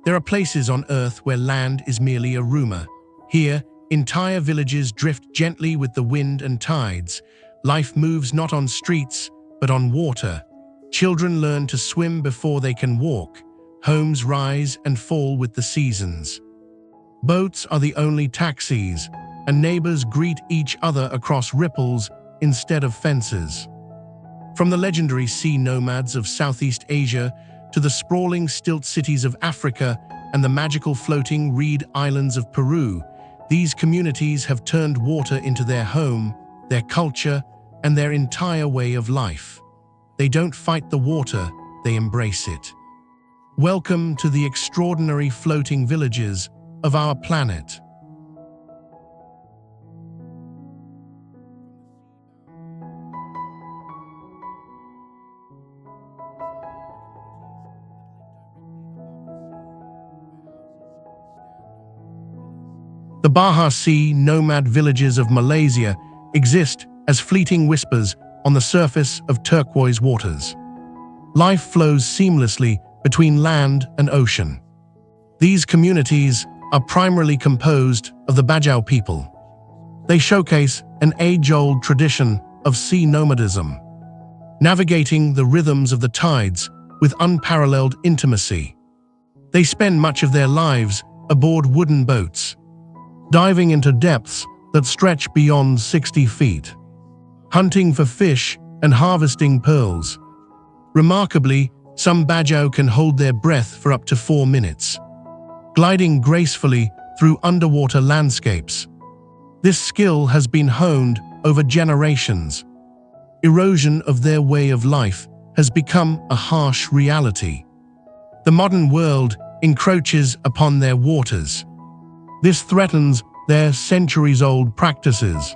There are places on Earth where land is merely a rumor. Here, entire villages drift gently with the wind and tides. Life moves not on streets, but on water. Children learn to swim before they can walk. Homes rise and fall with the seasons. Boats are the only taxis, and neighbors greet each other across ripples instead of fences. From the legendary sea nomads of Southeast Asia to the sprawling stilt cities of Africa and the magical floating reed islands of Peru, these communities have turned water into their home, their culture, and their entire way of life. They don't fight the water, they embrace it. Welcome to the extraordinary floating villages of our planet. The Bahar Sea nomad villages of Malaysia exist as fleeting whispers on the surface of turquoise waters. Life flows seamlessly between land and ocean. These communities are primarily composed of the Bajau people. They showcase an age-old tradition of sea nomadism, navigating the rhythms of the tides with unparalleled intimacy. They spend much of their lives aboard wooden boats, diving into depths that stretch beyond 60 feet, hunting for fish and harvesting pearls. Remarkably, some Bajau can hold their breath for up to 4 minutes, gliding gracefully through underwater landscapes. This skill has been honed over generations. Erosion of their way of life has become a harsh reality. The modern world encroaches upon their waters. This threatens their centuries-old practices.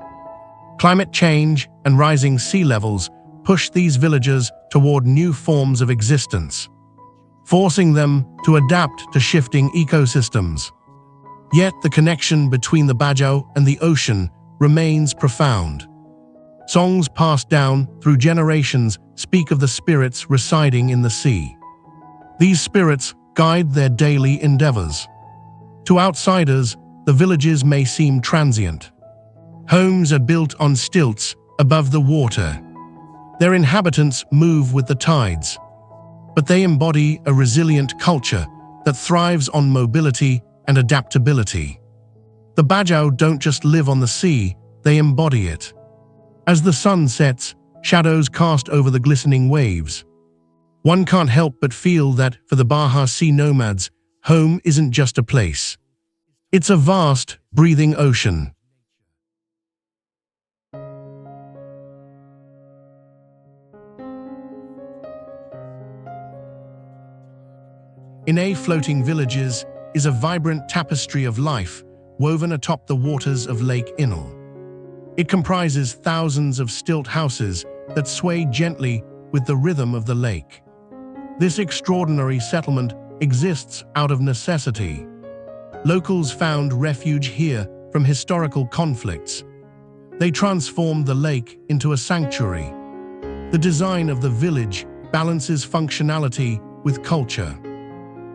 Climate change and rising sea levels push these villages toward new forms of existence, forcing them to adapt to shifting ecosystems. Yet the connection between the Bajau and the ocean remains profound. Songs passed down through generations speak of the spirits residing in the sea. These spirits guide their daily endeavors. To outsiders, the villages may seem transient. Homes are built on stilts above the water. Their inhabitants move with the tides, but they embody a resilient culture that thrives on mobility and adaptability. The Bajau don't just live on the sea, they embody it. As the sun sets, shadows cast over the glistening waves. One can't help but feel that for the Bahar Sea nomads, home isn't just a place. It's a vast, breathing ocean. Inle floating villages is a vibrant tapestry of life woven atop the waters of Lake Inle. It comprises thousands of stilt houses that sway gently with the rhythm of the lake. This extraordinary settlement exists out of necessity. Locals found refuge here from historical conflicts. They transformed the lake into a sanctuary. The design of the village balances functionality with culture.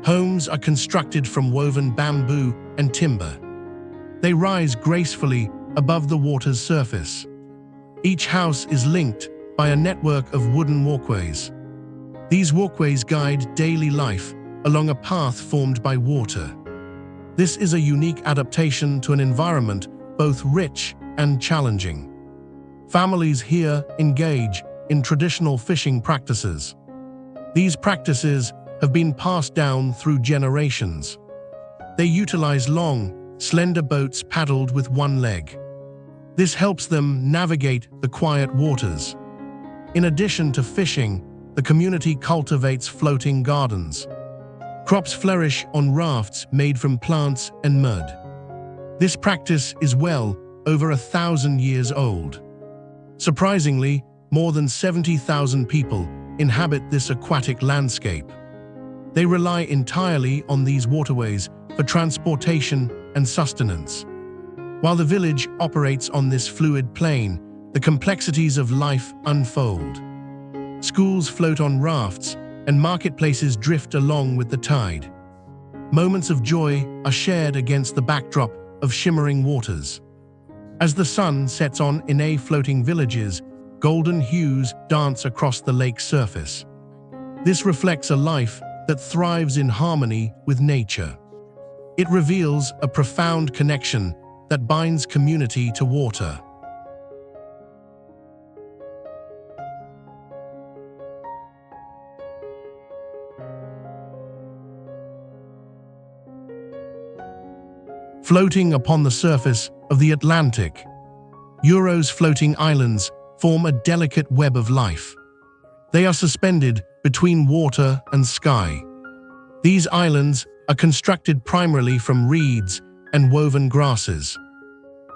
Homes are constructed from woven bamboo and timber. They rise gracefully above the water's surface. Each house is linked by a network of wooden walkways. These walkways guide daily life along a path formed by water. This is a unique adaptation to an environment both rich and challenging. Families here engage in traditional fishing practices. These practices have been passed down through generations. They utilize long, slender boats paddled with one leg. This helps them navigate the quiet waters. In addition to fishing, the community cultivates floating gardens. Crops flourish on rafts made from plants and mud. This practice is well over 1,000 years old. Surprisingly, more than 70,000 people inhabit this aquatic landscape. They rely entirely on these waterways for transportation and sustenance. While the village operates on this fluid plain, the complexities of life unfold. Schools float on rafts, and marketplaces drift along with the tide. Moments of joy are shared against the backdrop of shimmering waters. As the sun sets on Inle floating villages, golden hues dance across the lake's surface. This reflects a life that thrives in harmony with nature. It reveals a profound connection that binds community to water. Floating upon the surface of the Atlantic, Uros floating islands form a delicate web of life. They are suspended between water and sky. These islands are constructed primarily from reeds and woven grasses.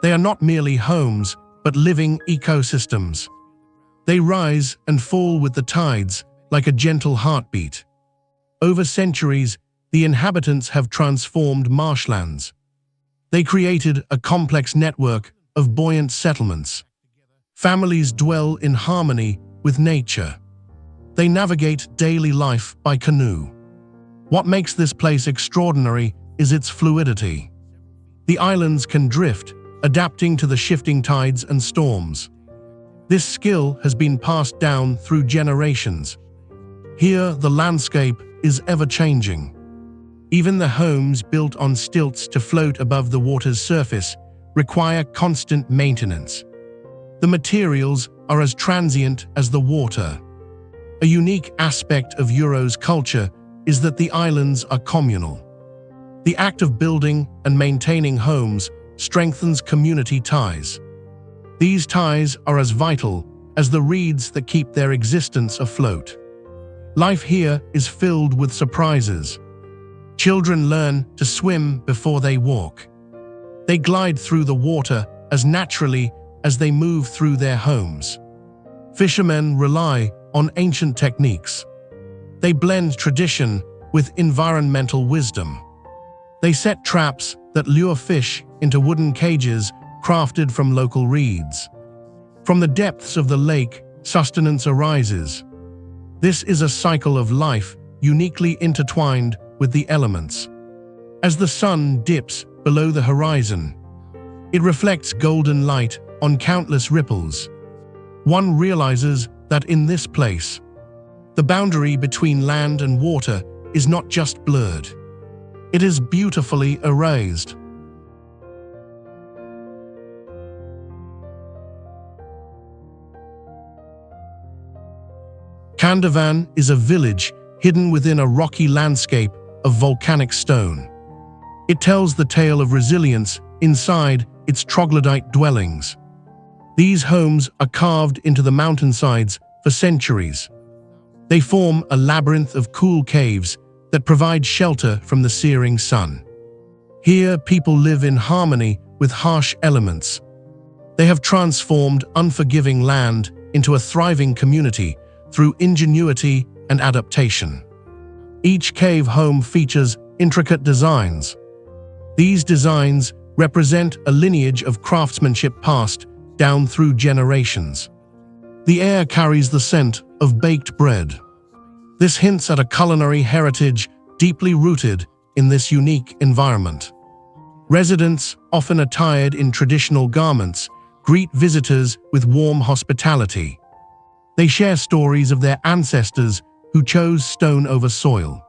They are not merely homes, but living ecosystems. They rise and fall with the tides like a gentle heartbeat. Over centuries, the inhabitants have transformed marshlands. They created a complex network of buoyant settlements. Families dwell in harmony with nature. They navigate daily life by canoe. What makes this place extraordinary is its fluidity. The islands can drift, adapting to the shifting tides and storms. This skill has been passed down through generations. Here, the landscape is ever-changing. Even the homes built on stilts to float above the water's surface require constant maintenance. The materials are as transient as the water. A unique aspect of Uros culture is that the islands are communal. The act of building and maintaining homes strengthens community ties. These ties are as vital as the reeds that keep their existence afloat. Life here is filled with surprises. Children learn to swim before they walk. They glide through the water as naturally as they move through their homes. Fishermen rely on ancient techniques. They blend tradition with environmental wisdom. They set traps that lure fish into wooden cages crafted from local reeds. From the depths of the lake, sustenance arises. This is a cycle of life uniquely intertwined with the elements. As the sun dips below the horizon, it reflects golden light on countless ripples. One realizes that in this place, the boundary between land and water is not just blurred. It is beautifully erased. Kandavan is a village hidden within a rocky landscape of volcanic stone. It tells the tale of resilience inside its troglodyte dwellings. These homes are carved into the mountainsides for centuries. They form a labyrinth of cool caves that provide shelter from the searing sun. Here, people live in harmony with harsh elements. They have transformed unforgiving land into a thriving community through ingenuity and adaptation. Each cave home features intricate designs. These designs represent a lineage of craftsmanship passed down through generations. The air carries the scent of baked bread. This hints at a culinary heritage deeply rooted in this unique environment. Residents, often attired in traditional garments, greet visitors with warm hospitality. They share stories of their ancestors who chose stone over soil.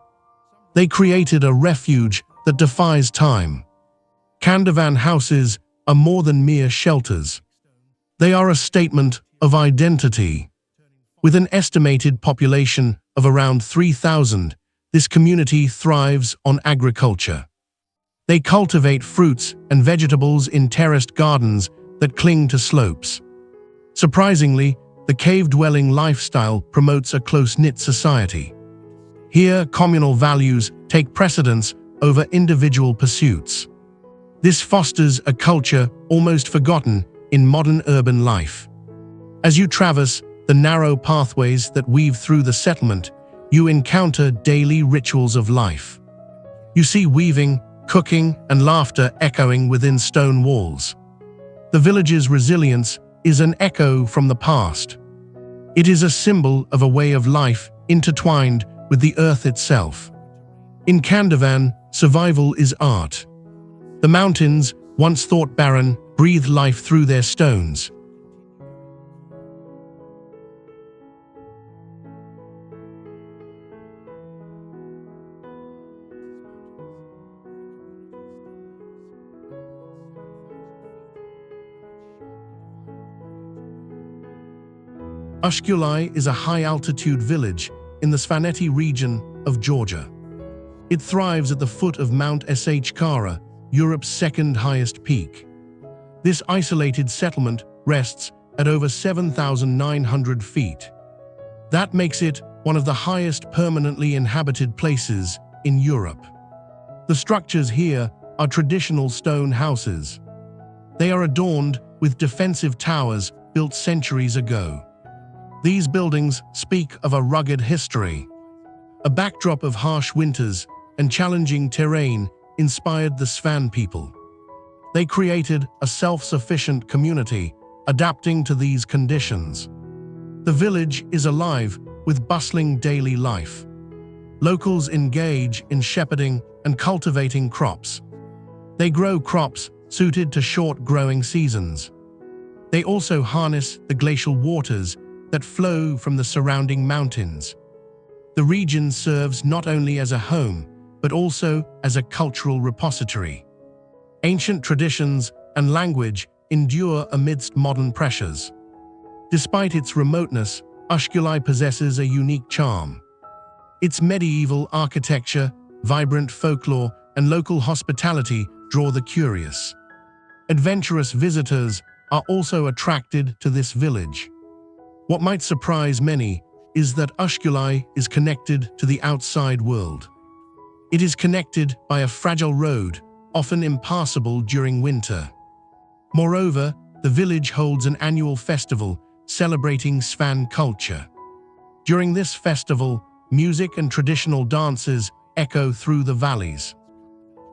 They created a refuge that defies time. Kandavan houses are more than mere shelters. They are a statement of identity. With an estimated population of around 3,000, this community thrives on agriculture. They cultivate fruits and vegetables in terraced gardens that cling to slopes. Surprisingly, the cave-dwelling lifestyle promotes a close-knit society. Here, communal values take precedence over individual pursuits. This fosters a culture almost forgotten in modern urban life. As you traverse the narrow pathways that weave through the settlement, you encounter daily rituals of life. You see weaving, cooking, and laughter echoing within stone walls. The village's resilience is an echo from the past. It is a symbol of a way of life intertwined with the earth itself. In Kandavan, survival is art. The mountains, once thought barren, breathe life through their stones. Ushguli is a high-altitude village in the Serenity region of Georgia. It thrives at the foot of Mount Assaro, Europe's second highest peak. This isolated settlement rests at over 7,900 feet. That makes it one of the highest permanently inhabited places in Europe. The structures here are traditional stone houses. They are adorned with defensive towers built centuries ago. These buildings speak of a rugged history. A backdrop of harsh winters and challenging terrain inspired the Svan people. They created a self-sufficient community, adapting to these conditions. The village is alive with bustling daily life. Locals engage in shepherding and cultivating crops. They grow crops suited to short growing seasons. They also harness the glacial waters that flow from the surrounding mountains. The region serves not only as a home, but also as a cultural repository. Ancient traditions and language endure amidst modern pressures. Despite its remoteness, Ushguli possesses a unique charm. Its medieval architecture, vibrant folklore, and local hospitality draw the curious. Adventurous visitors are also attracted to this village. What might surprise many is that Ushguli is connected to the outside world. It is connected by a fragile road, often impassable during winter. Moreover, the village holds an annual festival celebrating Svan culture. During this festival, music and traditional dances echo through the valleys.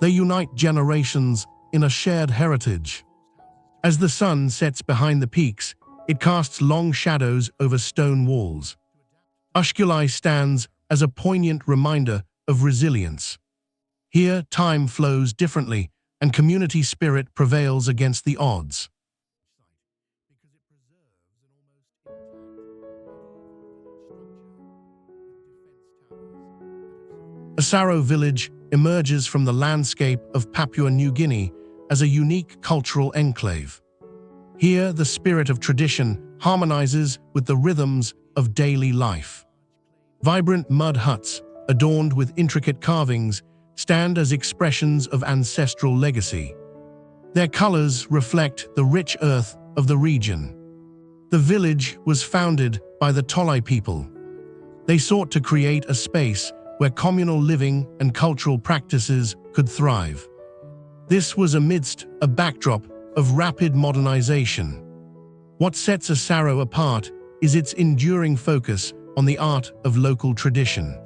They unite generations in a shared heritage. As the sun sets behind the peaks, it casts long shadows over stone walls. Ushguli stands as a poignant reminder of resilience. Here, time flows differently, and community spirit prevails against the odds. Assaro village emerges from the landscape of Papua New Guinea as a unique cultural enclave. Here, the spirit of tradition harmonizes with the rhythms of daily life. Vibrant mud huts, adorned with intricate carvings, stand as expressions of ancestral legacy. Their colors reflect the rich earth of the region. The village was founded by the Tonle people. They sought to create a space where communal living and cultural practices could thrive. This was amidst a backdrop of rapid modernization. What sets Assaro apart is its enduring focus on the art of local tradition.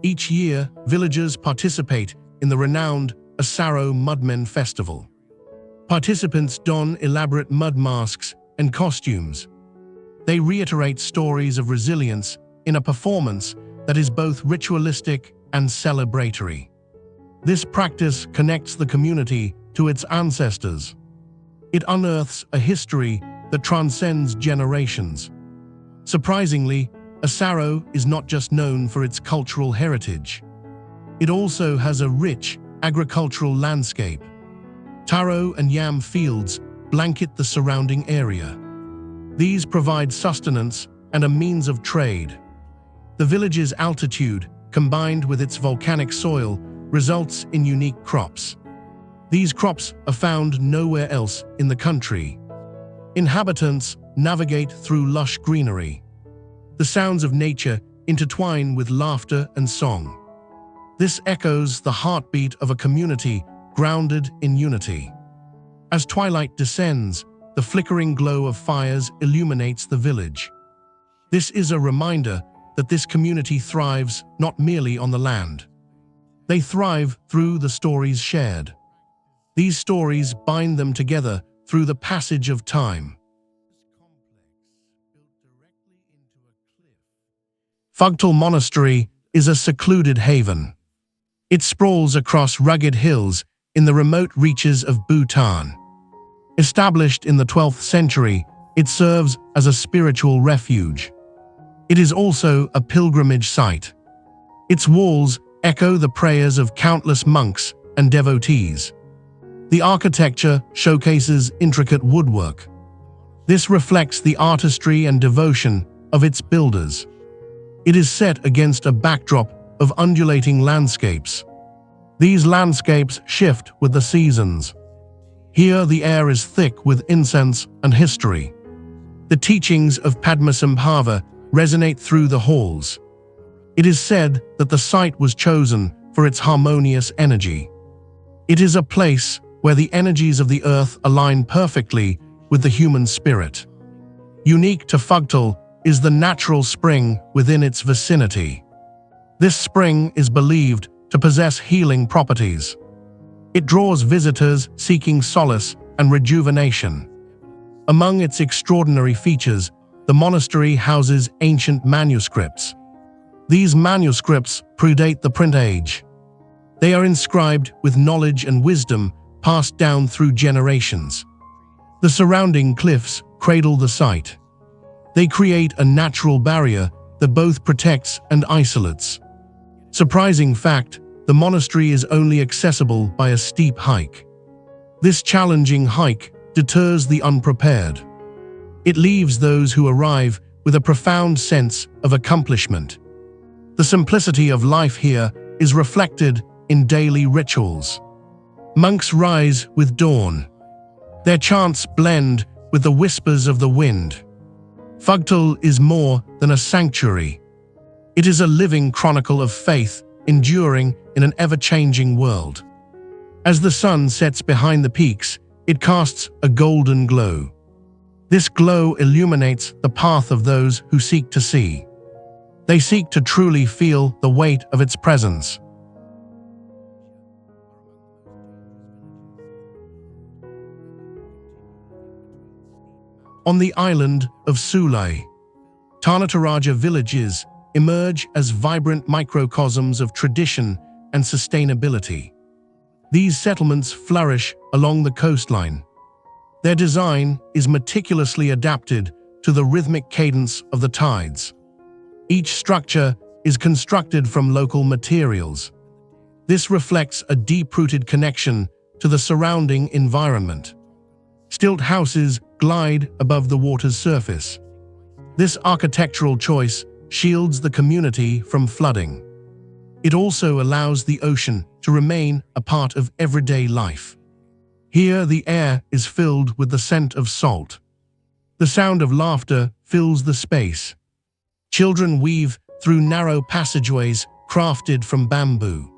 Each year, villagers participate in the renowned Assaro Mudmen Festival. Participants don elaborate mud masks and costumes. They reiterate stories of resilience in a performance that is both ritualistic and celebratory. This practice connects the community to its ancestors. It unearths a history that transcends generations. Surprisingly, Assaro is not just known for its cultural heritage. It also has a rich agricultural landscape. Taro and yam fields blanket the surrounding area. These provide sustenance and a means of trade. The village's altitude, combined with its volcanic soil, results in unique crops. These crops are found nowhere else in the country. Inhabitants navigate through lush greenery. The sounds of nature intertwine with laughter and song. This echoes the heartbeat of a community grounded in unity. As twilight descends, the flickering glow of fires illuminates the village. This is a reminder that this community thrives not merely on the land. They thrive through the stories shared. These stories bind them together through the passage of time. Fugtal Monastery is a secluded haven. It sprawls across rugged hills in the remote reaches of Bhutan. Established in the 12th century, it serves as a spiritual refuge. It is also a pilgrimage site. Its walls echo the prayers of countless monks and devotees. The architecture showcases intricate woodwork. This reflects the artistry and devotion of its builders. It is set against a backdrop of undulating landscapes. These landscapes shift with the seasons. Here the air is thick with incense and history. The teachings of Padmasambhava resonate through the halls. It is said that the site was chosen for its harmonious energy. It is a place where the energies of the earth align perfectly with the human spirit. Unique to Fugtal is the natural spring within its vicinity. This spring is believed to possess healing properties. It draws visitors seeking solace and rejuvenation. Among its extraordinary features, the monastery houses ancient manuscripts. These manuscripts predate the print age. They are inscribed with knowledge and wisdom passed down through generations. The surrounding cliffs cradle the site. They create a natural barrier that both protects and isolates. Surprising fact, the monastery is only accessible by a steep hike. This challenging hike deters the unprepared. It leaves those who arrive with a profound sense of accomplishment. The simplicity of life here is reflected in daily rituals. Monks rise with dawn. Their chants blend with the whispers of the wind. Fugtal is more than a sanctuary. It is a living chronicle of faith enduring in an ever-changing world. As the sun sets behind the peaks, it casts a golden glow. This glow illuminates the path of those who seek to see. They seek to truly feel the weight of its presence. On the island of Sulai, Tarnataraja villages emerge as vibrant microcosms of tradition and sustainability. These settlements flourish along the coastline. Their design is meticulously adapted to the rhythmic cadence of the tides. Each structure is constructed from local materials. This reflects a deep-rooted connection to the surrounding environment. Stilt houses glide above the water's surface. This architectural choice shields the community from flooding. It also allows the ocean to remain a part of everyday life. Here, the air is filled with the scent of salt. The sound of laughter fills the space. Children weave through narrow passageways crafted from bamboo.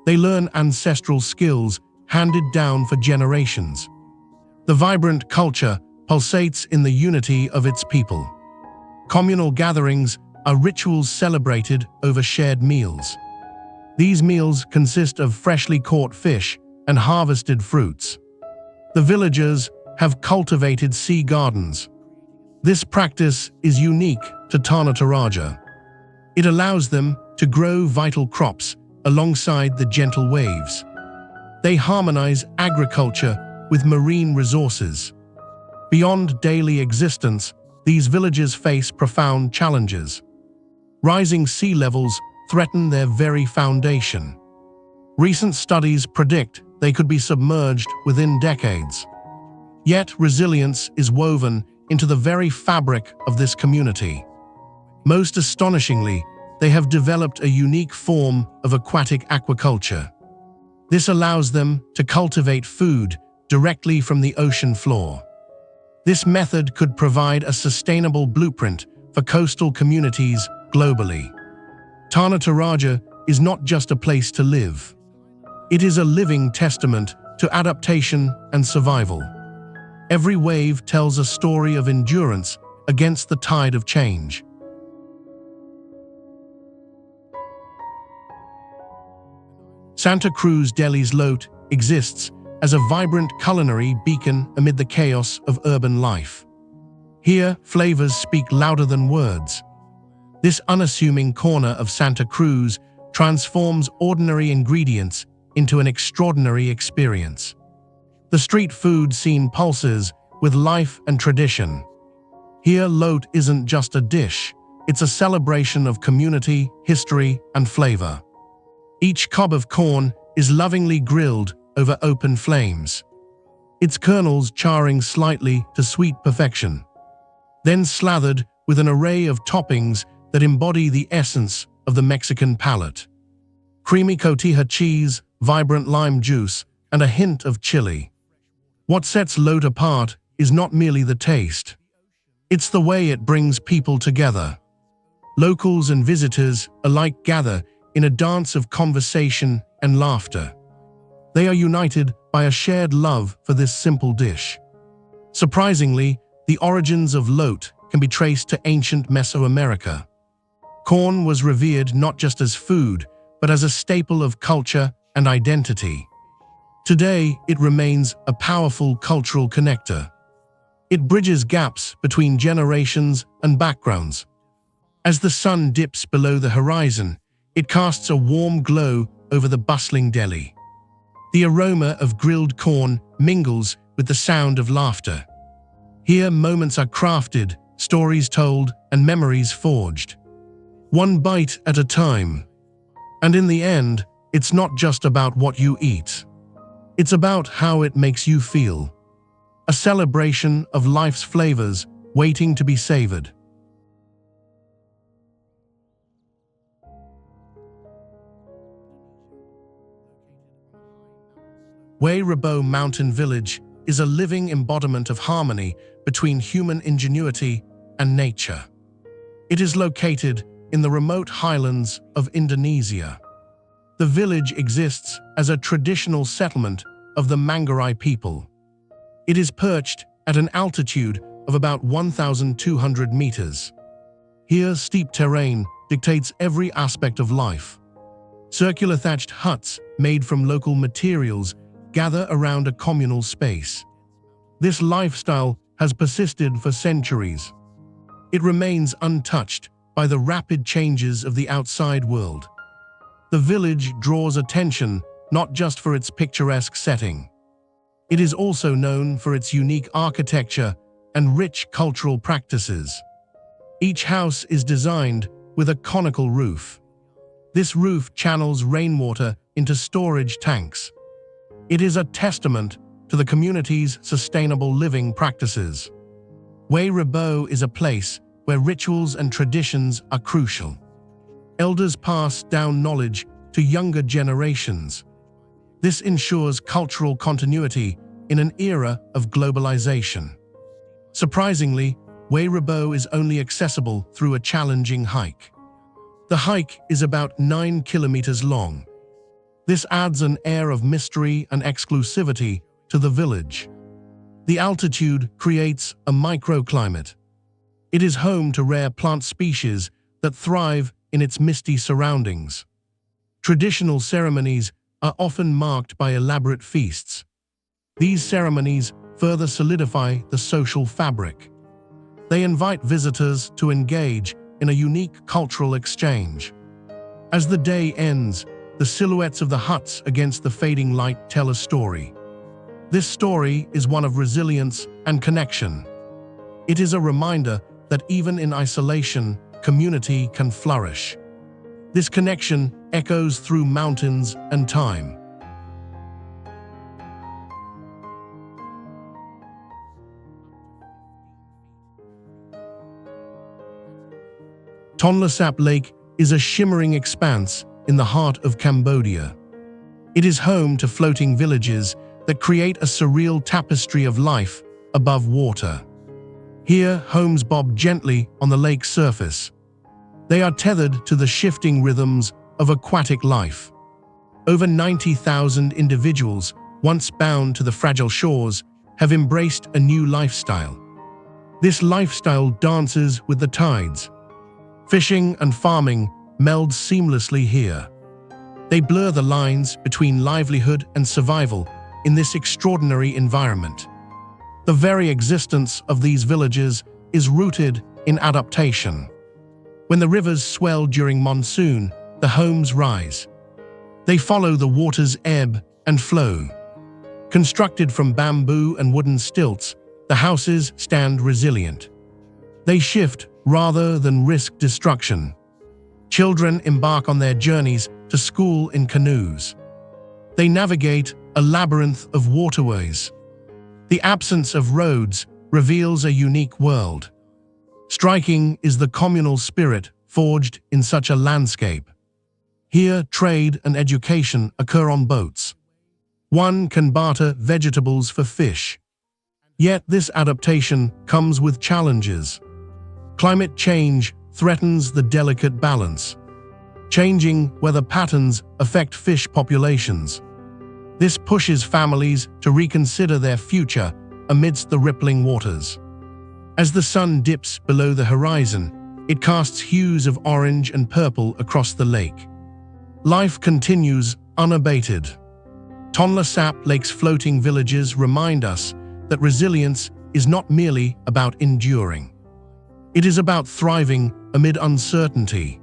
They learn ancestral skills handed down for generations. The vibrant culture pulsates in the unity of its people. Communal gatherings are rituals celebrated over shared meals. These meals consist of freshly caught fish and harvested fruits. The villagers have cultivated sea gardens. This practice is unique to Tarnataraja. It allows them to grow vital crops alongside the gentle waves. They harmonize agriculture with marine resources. Beyond daily existence, these villages face profound challenges. Rising sea levels threaten their very foundation. Recent studies predict they could be submerged within decades. Yet resilience is woven into the very fabric of this community. Most astonishingly, they have developed a unique form of aquatic aquaculture. This allows them to cultivate food directly from the ocean floor. This method could provide a sustainable blueprint for coastal communities globally. Tarnataraja is not just a place to live. It is a living testament to adaptation and survival. Every wave tells a story of endurance against the tide of change. Santa Cruz Deli's Lot exists as a vibrant culinary beacon amid the chaos of urban life. Here, flavors speak louder than words. This unassuming corner of Santa Cruz transforms ordinary ingredients into an extraordinary experience. The street food scene pulses with life and tradition. Here, lote isn't just a dish, it's a celebration of community, history, and flavor. Each cob of corn is lovingly grilled over open flames, its kernels charring slightly to sweet perfection, then slathered with an array of toppings that embody the essence of the Mexican palate. Creamy cotija cheese, vibrant lime juice, and a hint of chili. What sets lote apart is not merely the taste. It's the way it brings people together. Locals and visitors alike gather in a dance of conversation and laughter. They are united by a shared love for this simple dish. Surprisingly, the origins of lote can be traced to ancient Mesoamerica. Corn was revered not just as food, but as a staple of culture and identity. Today, it remains a powerful cultural connector. It bridges gaps between generations and backgrounds. As the sun dips below the horizon, it casts a warm glow over the bustling deli. The aroma of grilled corn mingles with the sound of laughter. Here, moments are crafted, stories told, and memories forged. One bite at a time. And in the end, it's not just about what you eat. It's about how it makes you feel. A celebration of life's flavors waiting to be savored. Waybo Mountain Village is a living embodiment of harmony between human ingenuity and nature. It is located in the remote highlands of Indonesia. The village exists as a traditional settlement of the Manggarai people. It is perched at an altitude of about 1,200 meters. Here, steep terrain dictates every aspect of life. Circular thatched huts made from local materials gather around a communal space. This lifestyle has persisted for centuries. It remains untouched by the rapid changes of the outside world. The village draws attention not just for its picturesque setting. It is also known for its unique architecture and rich cultural practices. Each house is designed with a conical roof. This roof channels rainwater into storage tanks. It is a testament to the community's sustainable living practices. Waybo is a place where rituals and traditions are crucial. Elders pass down knowledge to younger generations. This ensures cultural continuity in an era of globalization. Surprisingly, Waybo is only accessible through a challenging hike. The hike is about 9 kilometers long. This adds an air of mystery and exclusivity to the village. The altitude creates a microclimate. It is home to rare plant species that thrive in its misty surroundings. Traditional ceremonies are often marked by elaborate feasts. These ceremonies further solidify the social fabric. They invite visitors to engage in a unique cultural exchange. As the day ends, the silhouettes of the huts against the fading light tell a story. This story is one of resilience and connection. It is a reminder that even in isolation, community can flourish. This connection echoes through mountains and time. Tonle Sap Lake is a shimmering expanse in the heart of Cambodia. It is home to floating villages that create a surreal tapestry of life above water. Here, homes bob gently on the lake's surface. They are tethered to the shifting rhythms of aquatic life. Over 90,000 individuals, once bound to the fragile shores, have embraced a new lifestyle. This lifestyle dances with the tides. Fishing and farming meld seamlessly here. They blur the lines between livelihood and survival in this extraordinary environment. The very existence of these villages is rooted in adaptation. When the rivers swell during monsoon, the homes rise. They follow the water's ebb and flow. Constructed from bamboo and wooden stilts, the houses stand resilient. They shift rather than risk destruction. Children embark on their journeys to school in canoes. They navigate a labyrinth of waterways. The absence of roads reveals a unique world. Striking is the communal spirit forged in such a landscape. Here, trade and education occur on boats. One can barter vegetables for fish. Yet this adaptation comes with challenges. Climate change threatens the delicate balance. Changing weather patterns affect fish populations. This pushes families to reconsider their future amidst the rippling waters. As the sun dips below the horizon, it casts hues of orange and purple across the lake. Life continues unabated. Tonle Sap Lake's floating villages remind us that resilience is not merely about enduring. It is about thriving amid uncertainty.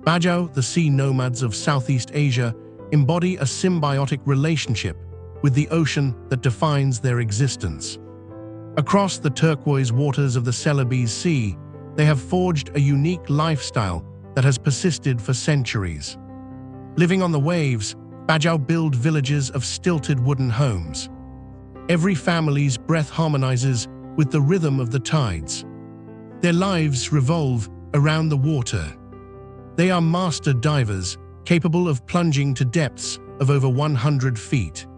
Bajau, the sea nomads of Southeast Asia, embody a symbiotic relationship with the ocean that defines their existence. Across the turquoise waters of the Celebes Sea, they have forged a unique lifestyle that has persisted for centuries. Living on the waves, Bajau build villages of stilted wooden homes. Every family's breath harmonizes with the rhythm of the tides. Their lives revolve around the water. They are master divers, capable of plunging to depths of over 100 feet.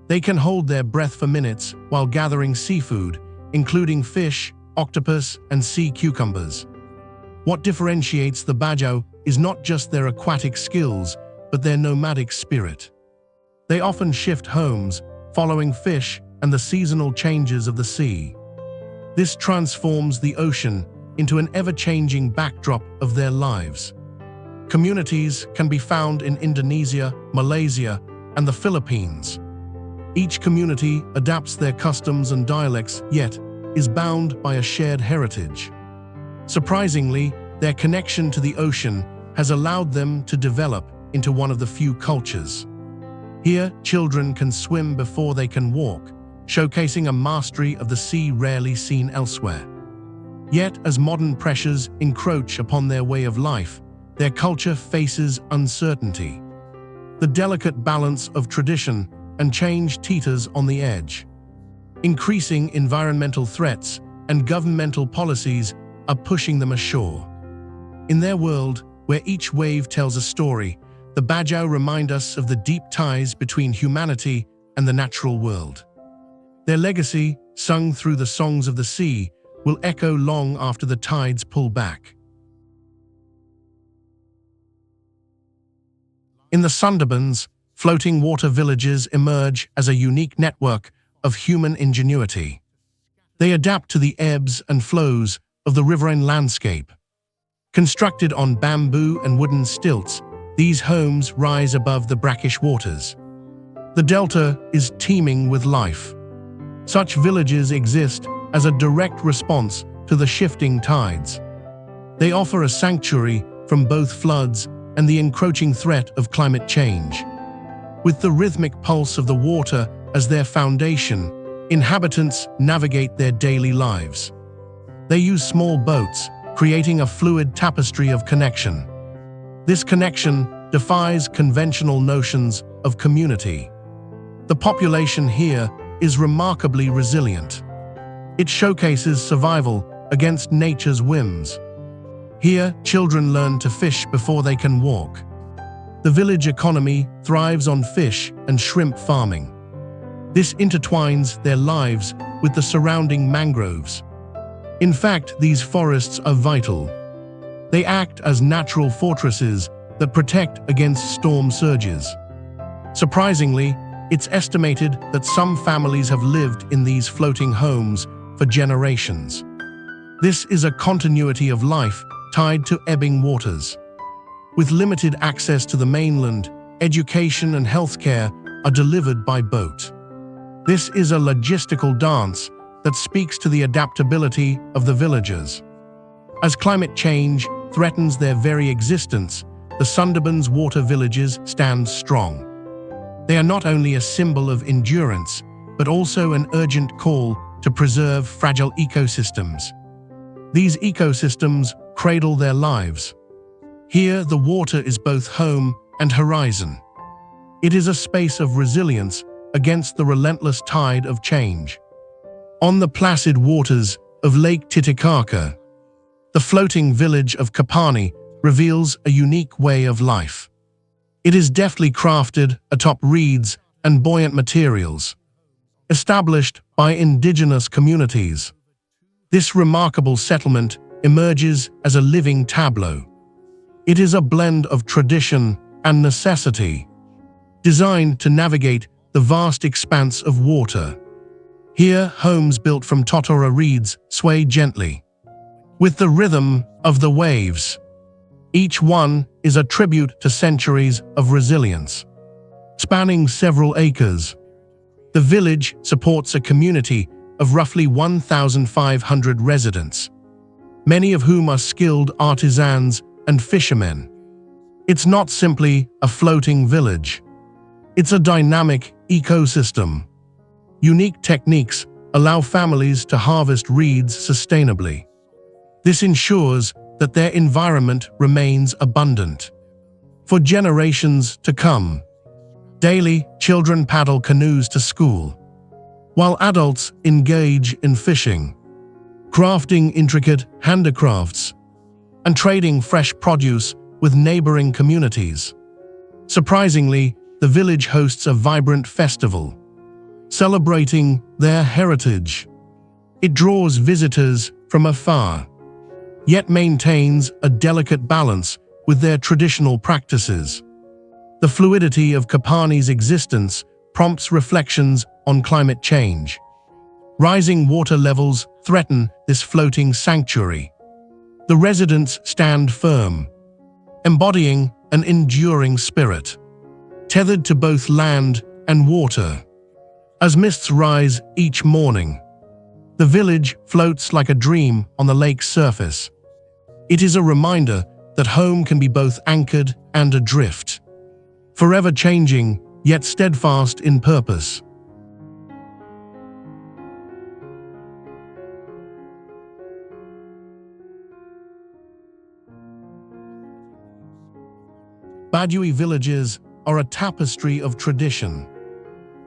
They can hold their breath for minutes while gathering seafood, including fish, octopus, and sea cucumbers. What differentiates the Bajau is not just their aquatic skills, but their nomadic spirit. They often shift homes, following fish and the seasonal changes of the sea. This transforms the ocean into an ever-changing backdrop of their lives. Communities can be found in Indonesia, Malaysia, and the Philippines. Each community adapts their customs and dialects, yet is bound by a shared heritage. Surprisingly, their connection to the ocean has allowed them to develop into one of the few cultures. Here, children can swim before they can walk, showcasing a mastery of the sea rarely seen elsewhere. Yet, as modern pressures encroach upon their way of life, their culture faces uncertainty. The delicate balance of tradition and change teeters on the edge. Increasing environmental threats and governmental policies are pushing them ashore. In their world, where each wave tells a story, the Bajau remind us of the deep ties between humanity and the natural world. Their legacy, sung through the songs of the sea, will echo long after the tides pull back. In the Sunderbans, floating water villages emerge as a unique network of human ingenuity. They adapt to the ebbs and flows of the riverine landscape. Constructed on bamboo and wooden stilts, these homes rise above the brackish waters. The delta is teeming with life. Such villages exist as a direct response to the shifting tides. They offer a sanctuary from both floods and the encroaching threat of climate change. With the rhythmic pulse of the water as their foundation, inhabitants navigate their daily lives. They use small boats, creating a fluid tapestry of connection. This connection defies conventional notions of community. The population here is remarkably resilient. It showcases survival against nature's whims. Here, children learn to fish before they can walk. The village economy thrives on fish and shrimp farming. This intertwines their lives with the surrounding mangroves. In fact, these forests are vital. They act as natural fortresses that protect against storm surges. Surprisingly, it's estimated that some families have lived in these floating homes for generations. This is a continuity of life tied to ebbing waters. With limited access to the mainland, education and healthcare are delivered by boat. This is a logistical dance that speaks to the adaptability of the villagers. As climate change threatens their very existence, the Sunderbans water villages stand strong. They are not only a symbol of endurance, but also an urgent call to preserve fragile ecosystems. These ecosystems cradle their lives. Here, the water is both home and horizon. It is a space of resilience against the relentless tide of change. On the placid waters of Lake Titicaca, the floating village of Copani reveals a unique way of life. It is deftly crafted atop reeds and buoyant materials, established by indigenous communities. This remarkable settlement emerges as a living tableau. It is a blend of tradition and necessity, designed to navigate the vast expanse of water. Here, homes built from totora reeds sway gently, with the rhythm of the waves. Each one is a tribute to centuries of resilience. Spanning several acres, the village supports a community of roughly 1,500 residents, many of whom are skilled artisans and fishermen. It's not simply a floating village. It's a dynamic ecosystem. Unique techniques allow families to harvest reeds sustainably. This ensures that their environment remains abundant for generations to come. Daily, children paddle canoes to school, while adults engage in fishing, crafting intricate handicrafts, and trading fresh produce with neighboring communities. Surprisingly, the village hosts a vibrant festival, celebrating their heritage. It draws visitors from afar, yet maintains a delicate balance with their traditional practices. The fluidity of Copani's existence prompts reflections on climate change. Rising water levels threaten this floating sanctuary. The residents stand firm, embodying an enduring spirit, tethered to both land and water. As mists rise each morning, the village floats like a dream on the lake's surface. It is a reminder that home can be both anchored and adrift, forever changing, yet steadfast in purpose. Badui villages are a tapestry of tradition.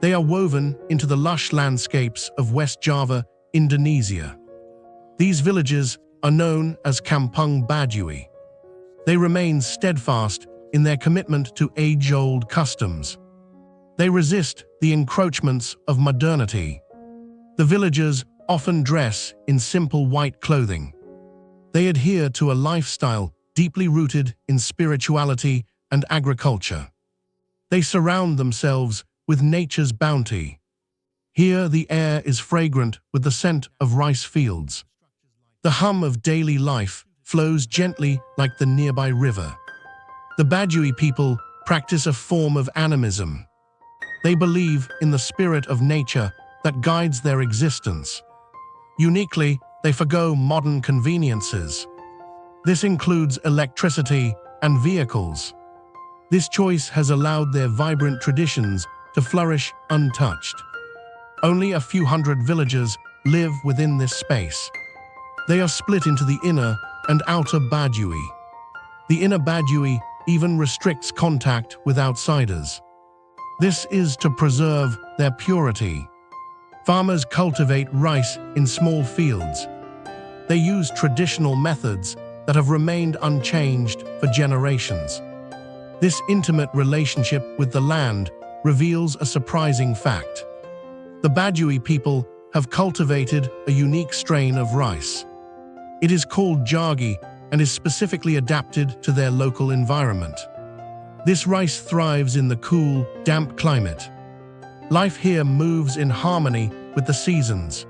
They are woven into the lush landscapes of West Java, Indonesia. These villages are known as Kampung Badui. They remain steadfast in their commitment to age-old customs. They resist the encroachments of modernity. The villagers often dress in simple white clothing. They adhere to a lifestyle deeply rooted in spirituality and agriculture. They surround themselves with nature's bounty. Here, the air is fragrant with the scent of rice fields. The hum of daily life flows gently like the nearby river. The Badui people practice a form of animism. They believe in the spirit of nature that guides their existence. Uniquely, they forgo modern conveniences. This includes electricity and vehicles. This choice has allowed their vibrant traditions to flourish untouched. Only a few hundred villagers live within this space. They are split into the inner and outer Badui. The inner Badui even restricts contact with outsiders. This is to preserve their purity. Farmers cultivate rice in small fields. They use traditional methods that have remained unchanged for generations. This intimate relationship with the land reveals a surprising fact. The Badui people have cultivated a unique strain of rice. It is called jagi and is specifically adapted to their local environment. This rice thrives in the cool, damp climate. Life here moves in harmony with the seasons.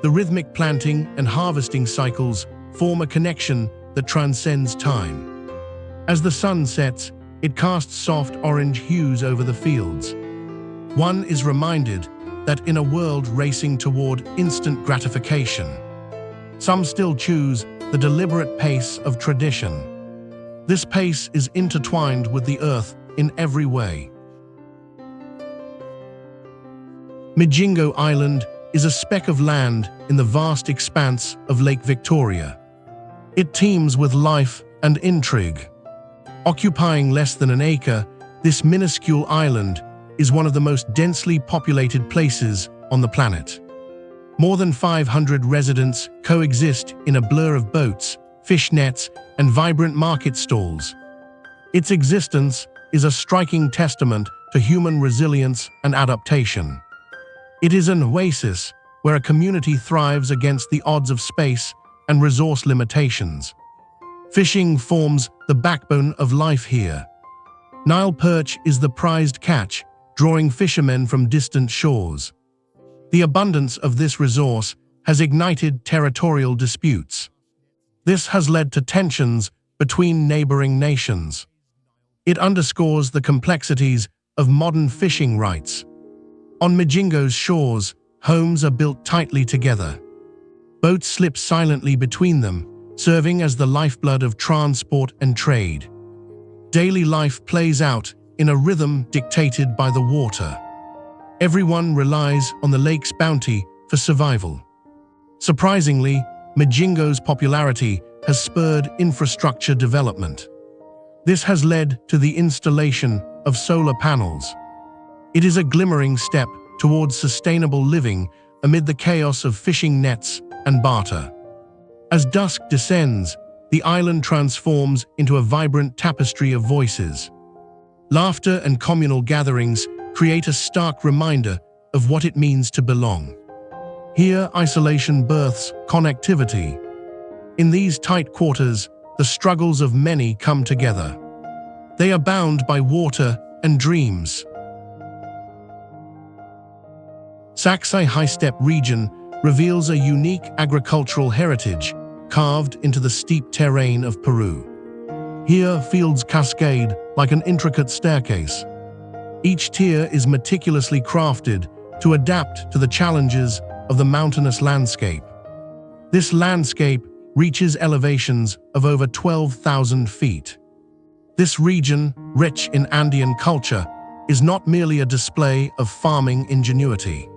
The rhythmic planting and harvesting cycles form a connection that transcends time. As the sun sets, It casts soft orange hues over the fields. One is reminded that in a world racing toward instant gratification, some still choose the deliberate pace of tradition. This pace is intertwined with the earth in every way. Migingo Island is a speck of land in the vast expanse of Lake Victoria. It teems with life and intrigue. Occupying less than an acre, this minuscule island is one of the most densely populated places on the planet. More than 500 residents coexist in a blur of boats, fish nets, and vibrant market stalls. Its existence is a striking testament to human resilience and adaptation. It is an oasis where a community thrives against the odds of space and resource limitations. Fishing forms the backbone of life here. Nile perch is the prized catch, drawing fishermen from distant shores. The abundance of this resource has ignited territorial disputes. This has led to tensions between neighboring nations. It underscores the complexities of modern fishing rights. On Migingo's shores, homes are built tightly together. Boats slip silently between them, serving as the lifeblood of transport and trade. Daily life plays out in a rhythm dictated by the water. Everyone relies on the lake's bounty for survival. Surprisingly, Migingo's popularity has spurred infrastructure development. This has led to the installation of solar panels. It is a glimmering step towards sustainable living amid the chaos of fishing nets and barter. As dusk descends, the island transforms into a vibrant tapestry of voices. Laughter and communal gatherings create a stark reminder of what it means to belong. Here, isolation births connectivity. In these tight quarters, the struggles of many come together. They are bound by water and dreams. Saksai high-step region reveals a unique agricultural heritage carved into the steep terrain of Peru. Here, fields cascade like an intricate staircase. Each tier is meticulously crafted to adapt to the challenges of the mountainous landscape. This landscape reaches elevations of over 12,000 feet. This region, rich in Andean culture, is not merely a display of farming ingenuity.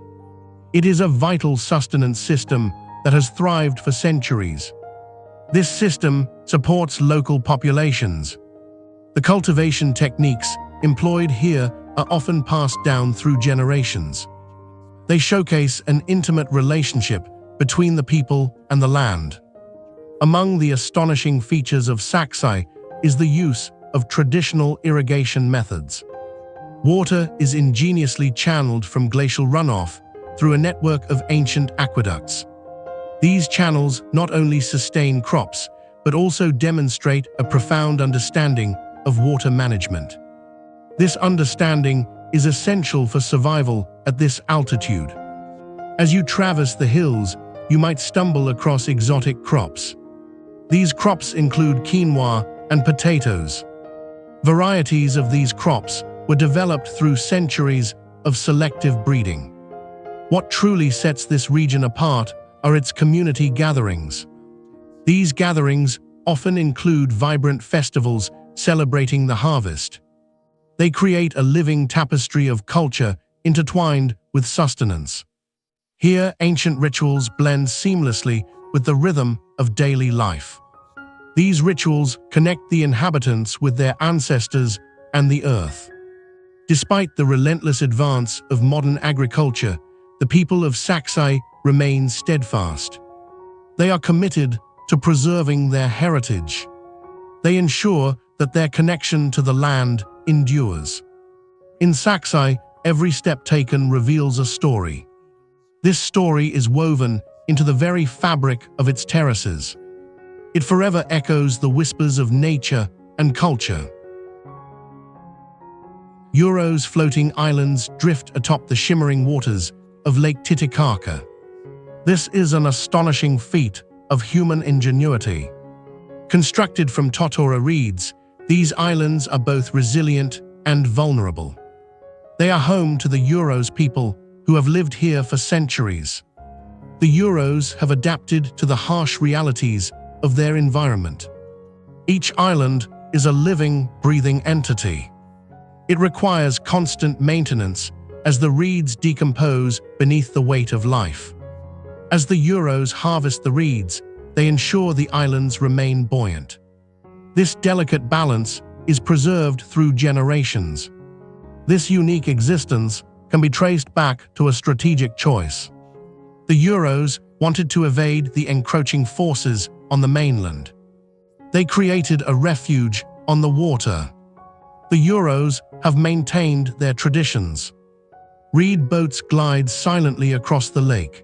It is a vital sustenance system that has thrived for centuries. This system supports local populations. The cultivation techniques employed here are often passed down through generations. They showcase an intimate relationship between the people and the land. Among the astonishing features of Saksai is the use of traditional irrigation methods. Water is ingeniously channeled from glacial runoff through a network of ancient aqueducts. These channels not only sustain crops, but also demonstrate a profound understanding of water management. This understanding is essential for survival at this altitude. As you traverse the hills, you might stumble across exotic crops. These crops include quinoa and potatoes. Varieties of these crops were developed through centuries of selective breeding. What truly sets this region apart are its community gatherings. These gatherings often include vibrant festivals celebrating the harvest. They create a living tapestry of culture intertwined with sustenance. Here, ancient rituals blend seamlessly with the rhythm of daily life. These rituals connect the inhabitants with their ancestors and the earth. Despite the relentless advance of modern agriculture, the people of Saksai remain steadfast. They are committed to preserving their heritage. They ensure that their connection to the land endures. In Saksai, every step taken reveals a story. This story is woven into the very fabric of its terraces. It forever echoes the whispers of nature and culture. Uros floating islands drift atop the shimmering waters of Lake Titicaca. This is an astonishing feat of human ingenuity. Constructed from totora reeds, These islands are both resilient and vulnerable. They are home to the Uros people who have lived here for centuries. The Uros have adapted to the harsh realities of their environment. Each island is a living, breathing entity. It requires constant maintenance as the reeds decompose beneath the weight of life. As the Uros harvest the reeds, they ensure the islands remain buoyant. This delicate balance is preserved through generations. This unique existence can be traced back to a strategic choice. The Uros wanted to evade the encroaching forces on the mainland. They created a refuge on the water. The Uros have maintained their traditions. Reed boats glide silently across the lake.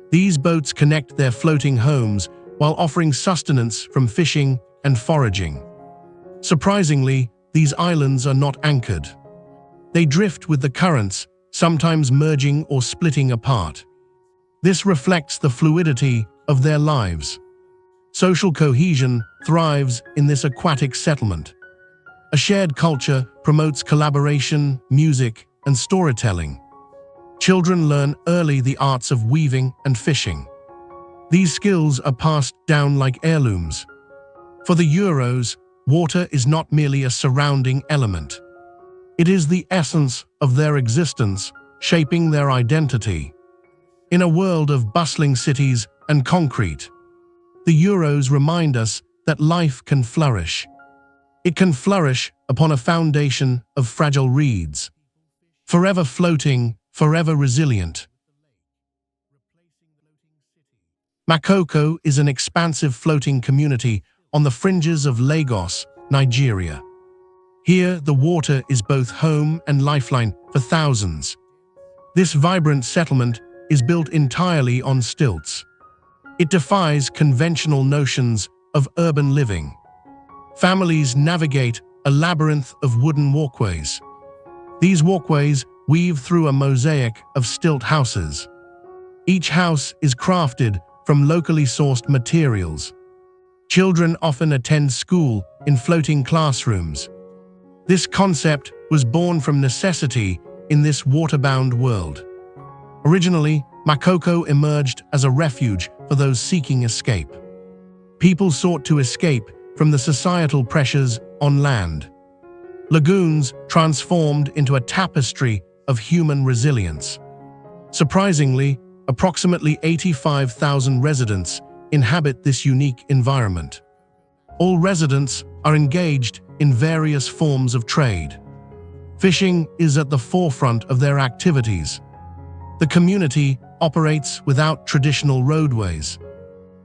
These boats connect their floating homes while offering sustenance from fishing and foraging. Surprisingly, these islands are not anchored. They drift with the currents, sometimes merging or splitting apart. This reflects the fluidity of their lives. Social cohesion thrives in this aquatic settlement. A shared culture promotes collaboration, music, and storytelling. Children learn early the arts of weaving and fishing. These skills are passed down like heirlooms. For the Uros, water is not merely a surrounding element. It is the essence of their existence, shaping their identity. In a world of bustling cities and concrete, the Uros remind us that life can flourish. It can flourish upon a foundation of fragile reeds, forever floating, forever resilient. Makoko is an expansive floating community on the fringes of Lagos, Nigeria. Here, the water is both home and lifeline for thousands. This vibrant settlement is built entirely on stilts. It defies conventional notions of urban living. Families navigate a labyrinth of wooden walkways. These walkways weave through a mosaic of stilt houses. Each house is crafted from locally sourced materials. Children often attend school in floating classrooms. This concept was born from necessity in this waterbound world. Originally, Makoko emerged as a refuge for those seeking escape. People sought to escape from the societal pressures on land. Lagoons transformed into a tapestry of human resilience. Surprisingly, approximately 85,000 residents inhabit this unique environment. All residents are engaged in various forms of trade. Fishing is at the forefront of their activities. The community operates without traditional roadways.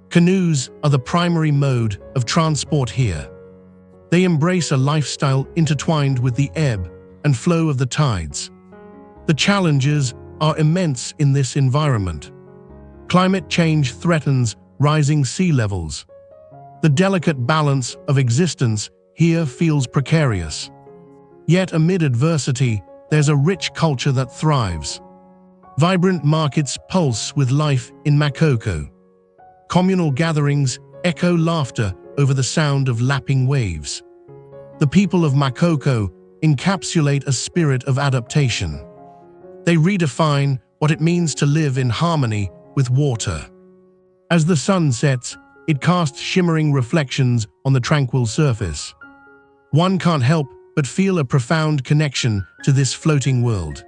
Canoes are the primary mode of transport here. They embrace a lifestyle intertwined with the ebb and flow of the tides. The challenges are immense in this environment. Climate change threatens rising sea levels. The delicate balance of existence here feels precarious. Yet amid adversity, there's a rich culture that thrives. Vibrant markets pulse with life in Makoko. Communal gatherings echo laughter over the sound of lapping waves. The people of Makoko encapsulate a spirit of adaptation. They redefine what it means to live in harmony with water. As the sun sets, it casts shimmering reflections on the tranquil surface. One can't help but feel a profound connection to this floating world.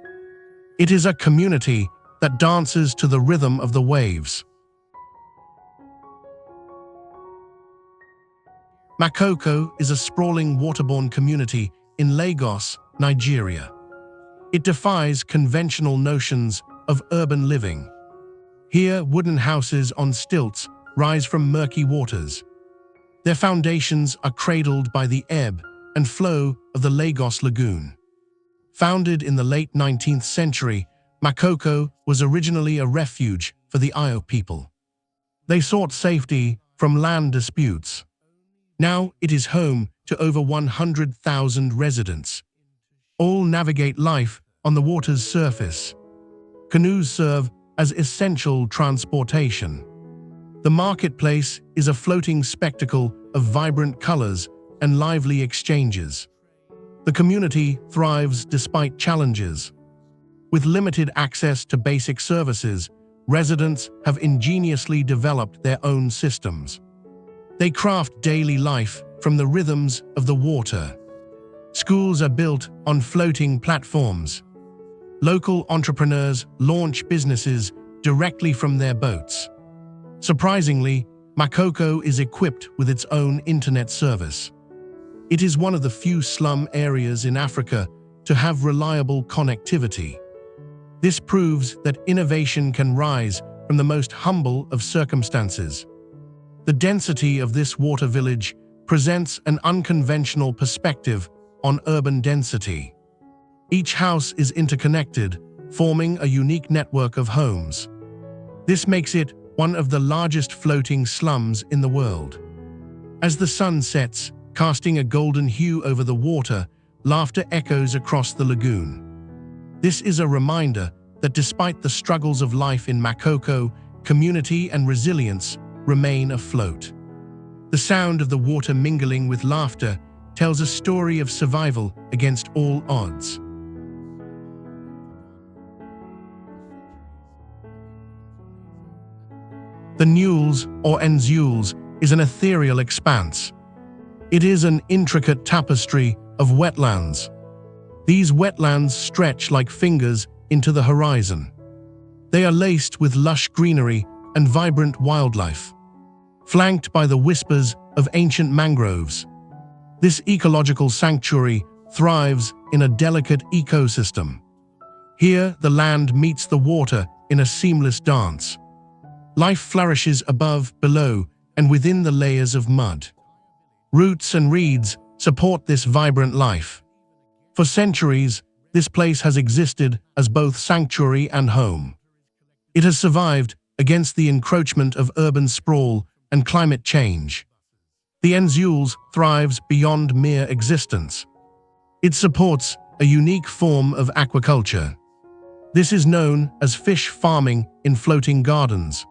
It is a community that dances to the rhythm of the waves. Makoko is a sprawling waterborne community in Lagos, Nigeria. It defies conventional notions of urban living. Here, wooden houses on stilts rise from murky waters. Their foundations are cradled by the ebb and flow of the Lagos Lagoon. Founded in the late 19th century, Makoko was originally a refuge for the Io people. They sought safety from land disputes. Now it is home to over 100,000 residents. All navigate life on the water's surface. Canoes serve as essential transportation. The marketplace is a floating spectacle of vibrant colors and lively exchanges. The community thrives despite challenges. With limited access to basic services, residents have ingeniously developed their own systems. They craft daily life from the rhythms of the water. Schools are built on floating platforms. Local entrepreneurs launch businesses directly from their boats. Surprisingly, Makoko is equipped with its own internet service. It is one of the few slum areas in Africa to have reliable connectivity. This proves that innovation can rise from the most humble of circumstances. The density of this water village presents an unconventional perspective on urban density. Each house is interconnected, forming a unique network of homes. This makes it one of the largest floating slums in the world. As the sun sets, casting a golden hue over the water, laughter echoes across the lagoon. This is a reminder that despite the struggles of life in Makoko, community and resilience remain afloat. The sound of the water mingling with laughter tells a story of survival against all odds. The Nules, or Nules, is an ethereal expanse. It is an intricate tapestry of wetlands. These wetlands stretch like fingers into the horizon. They are laced with lush greenery and vibrant wildlife, flanked by the whispers of ancient mangroves. This ecological sanctuary thrives in a delicate ecosystem. Here, the land meets the water in a seamless dance. Life flourishes above, below, and within the layers of mud. Roots and reeds support this vibrant life. For centuries, this place has existed as both sanctuary and home. It has survived against the encroachment of urban sprawl and climate change. The Nules thrives beyond mere existence. It supports a unique form of aquaculture. This is known as fish farming in floating gardens.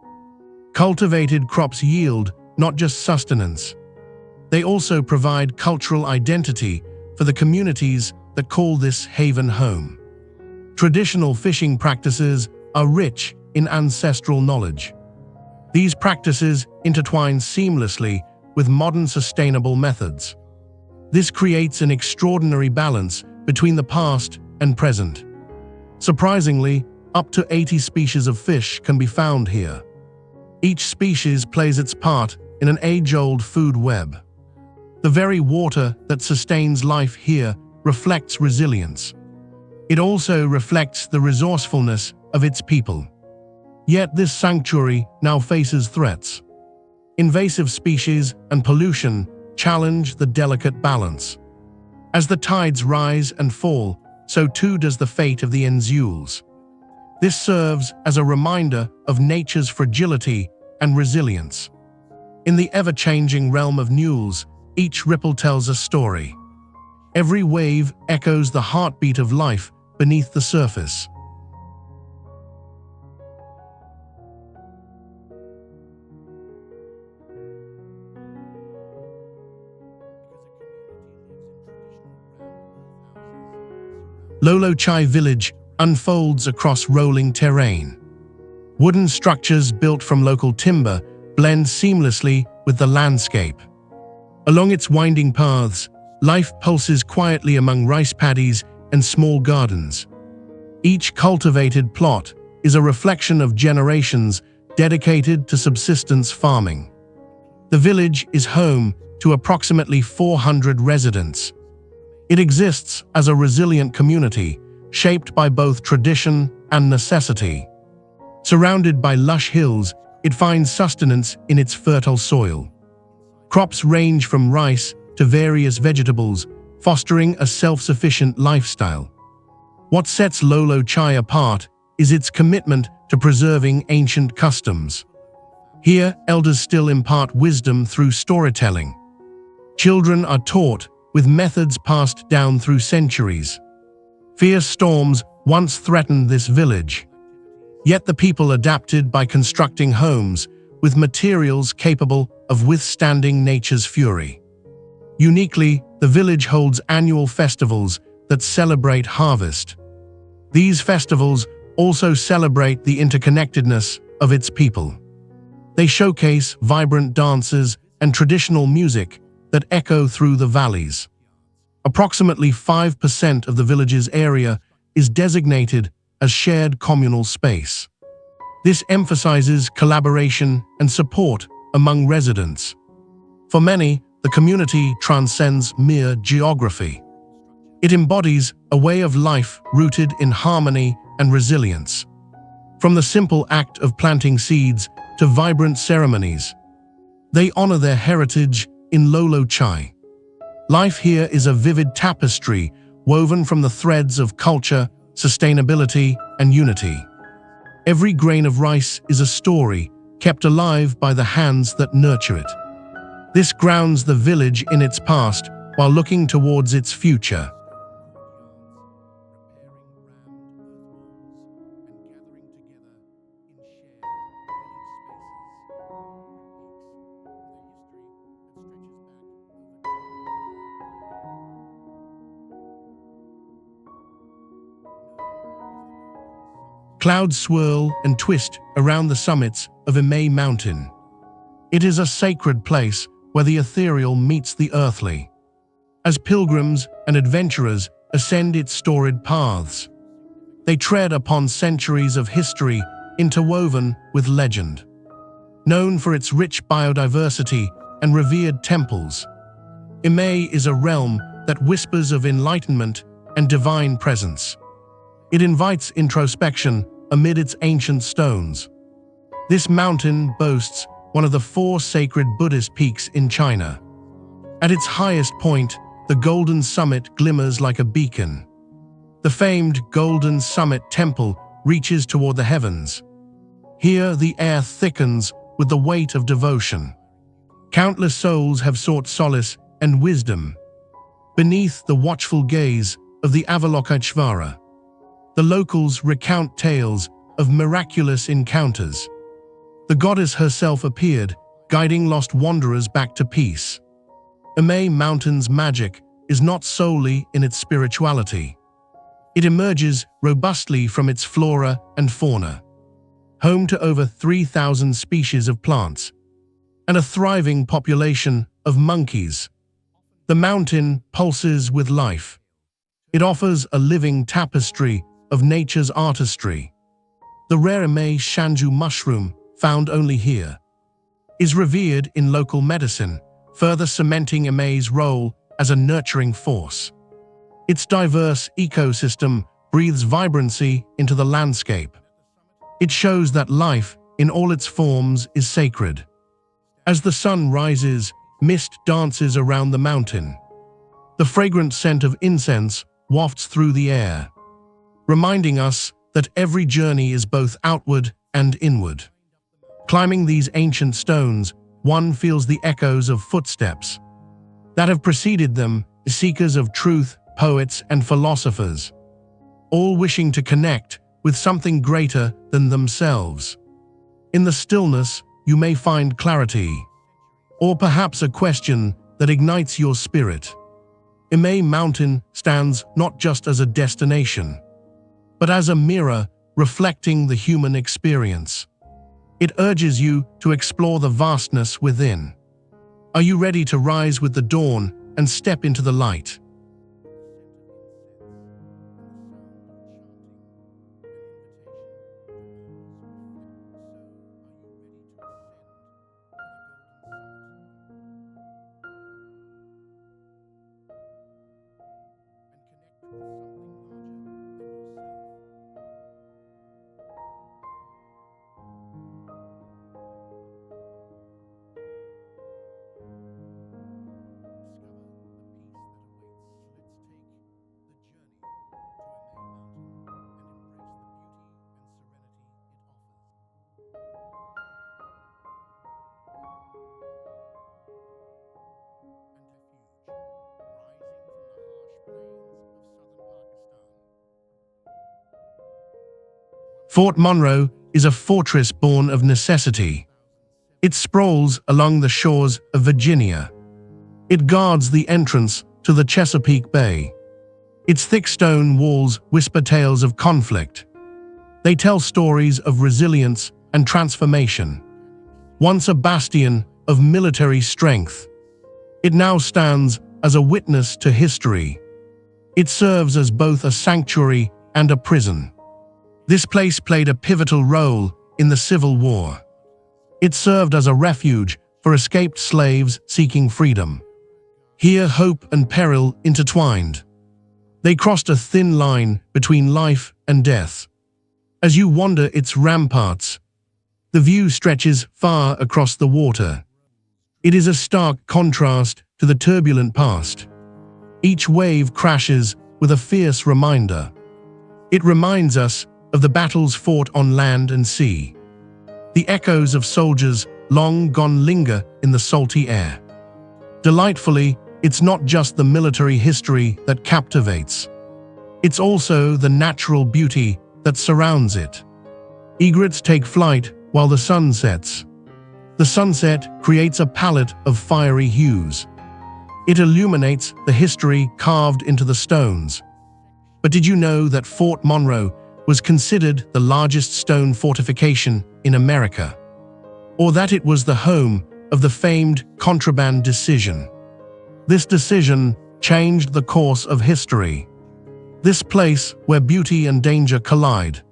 Cultivated crops yield not just sustenance. They also provide cultural identity for the communities that call this haven home. Traditional fishing practices are rich in ancestral knowledge. These practices intertwine seamlessly with modern sustainable methods. This creates an extraordinary balance between the past and present. Surprisingly, up to 80 species of fish can be found here. Each species plays its part in an age-old food web. The very water that sustains life here reflects resilience. It also reflects the resourcefulness of its people. Yet this sanctuary now faces threats. Invasive species and pollution challenge the delicate balance. As the tides rise and fall, so too does the fate of the Nules. This serves as a reminder of nature's fragility and resilience. In the ever-changing realm of Nules, each ripple tells a story. Every wave echoes the heartbeat of life beneath the surface. Lolo Chai village unfolds across rolling terrain. Wooden structures built from local timber blend seamlessly with the landscape. Along its winding paths, life pulses quietly among rice paddies and small gardens. Each cultivated plot is a reflection of generations dedicated to subsistence farming. The village is home to approximately 400 residents. It exists as a resilient community, shaped by both tradition and necessity. Surrounded by lush hills, it finds sustenance in its fertile soil. Crops range from rice to various vegetables, fostering a self-sufficient lifestyle. What sets Lolo Chai apart is its commitment to preserving ancient customs. Here, elders still impart wisdom through storytelling. Children are taught with methods passed down through centuries. Fierce storms once threatened this village. Yet the people adapted by constructing homes with materials capable of withstanding nature's fury. Uniquely, the village holds annual festivals that celebrate harvest. These festivals also celebrate the interconnectedness of its people. They showcase vibrant dances and traditional music that echo through the valleys. Approximately 5% of the village's area is designated as shared communal space. This emphasizes collaboration and support among residents. For many, the community transcends mere geography. It embodies a way of life rooted in harmony and resilience. From the simple act of planting seeds to vibrant ceremonies, they honor their heritage in Lolo Chai. Life here is a vivid tapestry woven from the threads of culture, sustainability, and unity. Every grain of rice is a story kept alive by the hands that nurture it. This grounds the village in its past while looking towards its future. Clouds swirl and twist around the summits of Emei Mountain. It is a sacred place where the ethereal meets the earthly. As pilgrims and adventurers ascend its storied paths, they tread upon centuries of history interwoven with legend. Known for its rich biodiversity and revered temples, Emei is a realm that whispers of enlightenment and divine presence. It invites introspection amid its ancient stones. This mountain boasts one of the 4 sacred Buddhist peaks in China. At its highest point, the Golden Summit glimmers like a beacon. The famed Golden Summit Temple reaches toward the heavens. Here, the air thickens with the weight of devotion. Countless souls have sought solace and wisdom beneath the watchful gaze of the Avalokiteshvara. The locals recount tales of miraculous encounters. The goddess herself appeared, guiding lost wanderers back to peace. Emei Mountain's magic is not solely in its spirituality. It emerges robustly from its flora and fauna. Home to over 3,000 species of plants and a thriving population of monkeys, the mountain pulses with life. It offers a living tapestry of nature's artistry. The rare Emei Shanju mushroom, found only here, is revered in local medicine, further cementing Emei's role as a nurturing force. Its diverse ecosystem breathes vibrancy into the landscape. It shows that life, in all its forms, is sacred. As the sun rises, mist dances around the mountain. The fragrant scent of incense wafts through the air, reminding us that every journey is both outward and inward. Climbing these ancient stones, one feels the echoes of footsteps that have preceded them, seekers of truth, poets, and philosophers, all wishing to connect with something greater than themselves. In the stillness, you may find clarity, or perhaps a question that ignites your spirit. Emei Mountain stands not just as a destination, but as a mirror reflecting the human experience. It urges you to explore the vastness within. Are you ready to rise with the dawn and step into the light? Fort Monroe is a fortress born of necessity. It sprawls along the shores of Virginia. It guards the entrance to the Chesapeake Bay. Its thick stone walls whisper tales of conflict. They tell stories of resilience and transformation. Once a bastion of military strength, it now stands as a witness to history. It serves as both a sanctuary and a prison. This place played a pivotal role in the Civil War. It served as a refuge for escaped slaves seeking freedom. Here, hope and peril intertwined. They crossed a thin line between life and death. As you wander its ramparts, the view stretches far across the water. It is a stark contrast to the turbulent past. Each wave crashes with a fierce reminder. It reminds us of the battles fought on land and sea. The echoes of soldiers long gone linger in the salty air. Delightfully, it's not just the military history that captivates. It's also the natural beauty that surrounds it. Egrets take flight while the sun sets. The sunset creates a palette of fiery hues. It illuminates the history carved into the stones. But did you know that Fort Monroe was considered the largest stone fortification in America? Or that it was the home of the famed contraband decision? This decision changed the course of history. This place where beauty and danger collide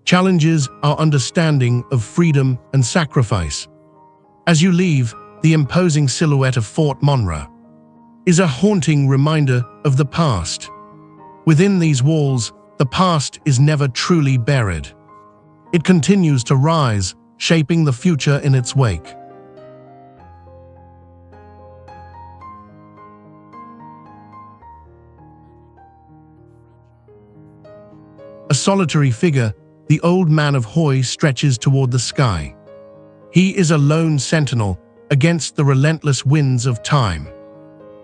challenges our understanding of freedom and sacrifice. As you leave, the imposing silhouette of Fort Monroe is a haunting reminder of the past. Within these walls, the past is never truly buried. It continues to rise, shaping the future in its wake. A solitary figure, the old man of Hoi stretches toward the sky. He is a lone sentinel against the relentless winds of time.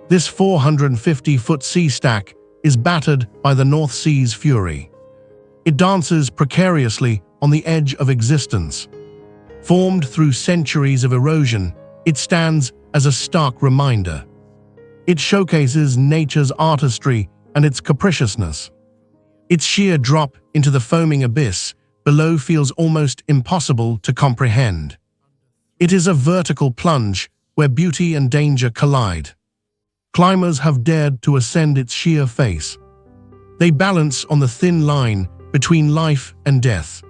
This 450-foot sea stack is battered by the North Sea's fury. It dances precariously on the edge of existence. Formed through centuries of erosion, it stands as a stark reminder. It showcases nature's artistry and its capriciousness. Its sheer drop into the foaming abyss below feels almost impossible to comprehend. It is a vertical plunge where beauty and danger collide. Climbers have dared to ascend its sheer face. They balance on the thin line between life and death.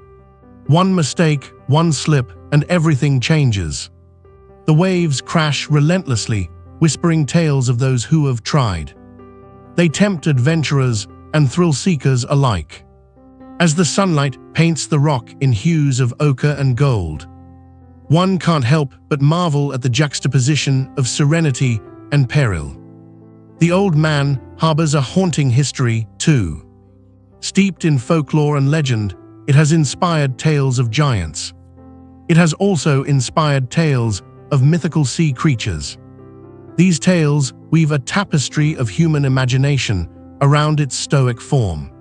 One mistake, one slip, and everything changes. The waves crash relentlessly, whispering tales of those who have tried. They tempt adventurers and thrill-seekers alike. As the sunlight paints the rock in hues of ochre and gold, one can't help but marvel at the juxtaposition of serenity and peril. The old man harbors a haunting history, too. Steeped in folklore and legend, it has inspired tales of giants. It has also inspired tales of mythical sea creatures. These tales weave a tapestry of human imagination around its stoic form.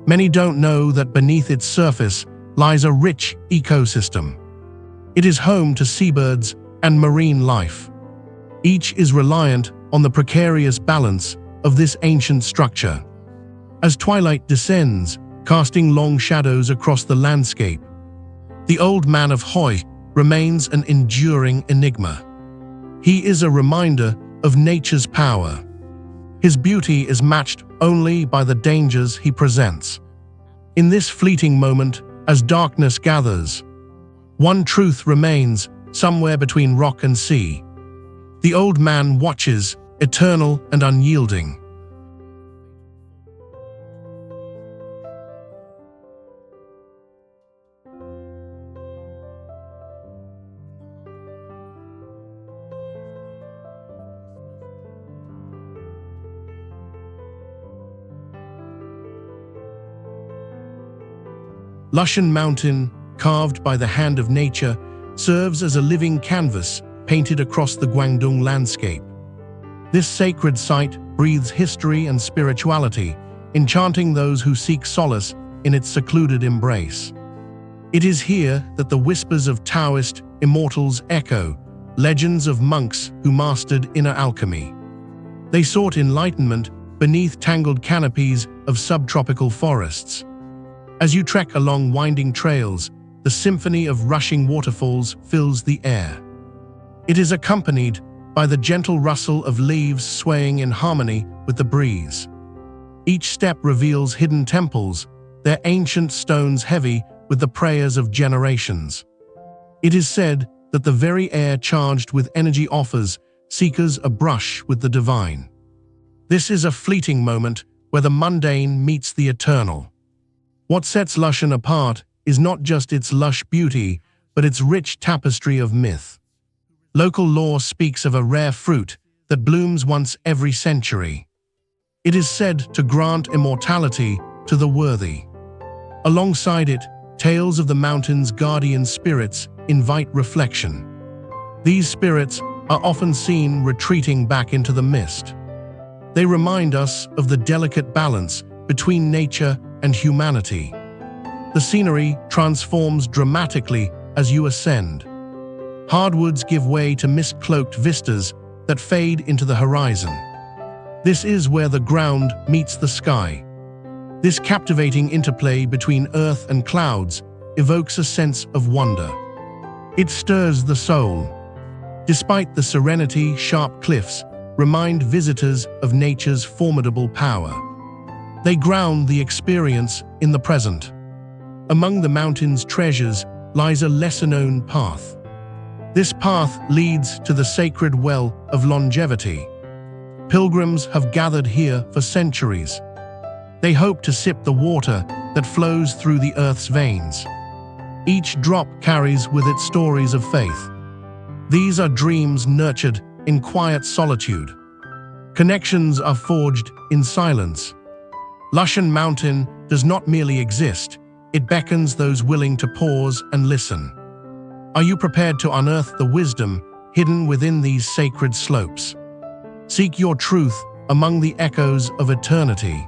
Many don't know that beneath its surface lies a rich ecosystem. It is home to seabirds and marine life. Each is reliant on the precarious balance of this ancient structure. As twilight descends, casting long shadows across the landscape, the old man of Hoi remains an enduring enigma. He is a reminder of nature's power. His beauty is matched only by the dangers he presents. In this fleeting moment, as darkness gathers, one truth remains somewhere between rock and sea. The old man watches, eternal and unyielding. Lushan Mountain, carved by the hand of nature, serves as a living canvas painted across the Guangdong landscape. This sacred site breathes history and spirituality, enchanting those who seek solace in its secluded embrace. It is here that the whispers of Taoist immortals echo, legends of monks who mastered inner alchemy. They sought enlightenment beneath tangled canopies of subtropical forests. As you trek along winding trails, the symphony of rushing waterfalls fills the air. It is accompanied by the gentle rustle of leaves swaying in harmony with the breeze. Each step reveals hidden temples, their ancient stones heavy with the prayers of generations. It is said that the very air charged with energy offers seekers a brush with the divine. This is a fleeting moment where the mundane meets the eternal. What sets Lushan apart is not just its lush beauty, but its rich tapestry of myth. Local lore speaks of a rare fruit that blooms once every century. It is said to grant immortality to the worthy. Alongside it, tales of the mountain's guardian spirits invite reflection. These spirits are often seen retreating back into the mist. They remind us of the delicate balance between nature and humanity. The scenery transforms dramatically as you ascend. Hardwoods give way to mist-cloaked vistas that fade into the horizon. This is where the ground meets the sky. This captivating interplay between earth and clouds evokes a sense of wonder. It stirs the soul. Despite the serenity, sharp cliffs remind visitors of nature's formidable power. They ground the experience in the present. Among the mountain's treasures lies a lesser-known path. This path leads to the sacred well of longevity. Pilgrims have gathered here for centuries. They hope to sip the water that flows through the earth's veins. Each drop carries with it stories of faith. These are dreams nurtured in quiet solitude. Connections are forged in silence. Lushan Mountain does not merely exist, it beckons those willing to pause and listen. Are you prepared to unearth the wisdom hidden within these sacred slopes? Seek your truth among the echoes of eternity.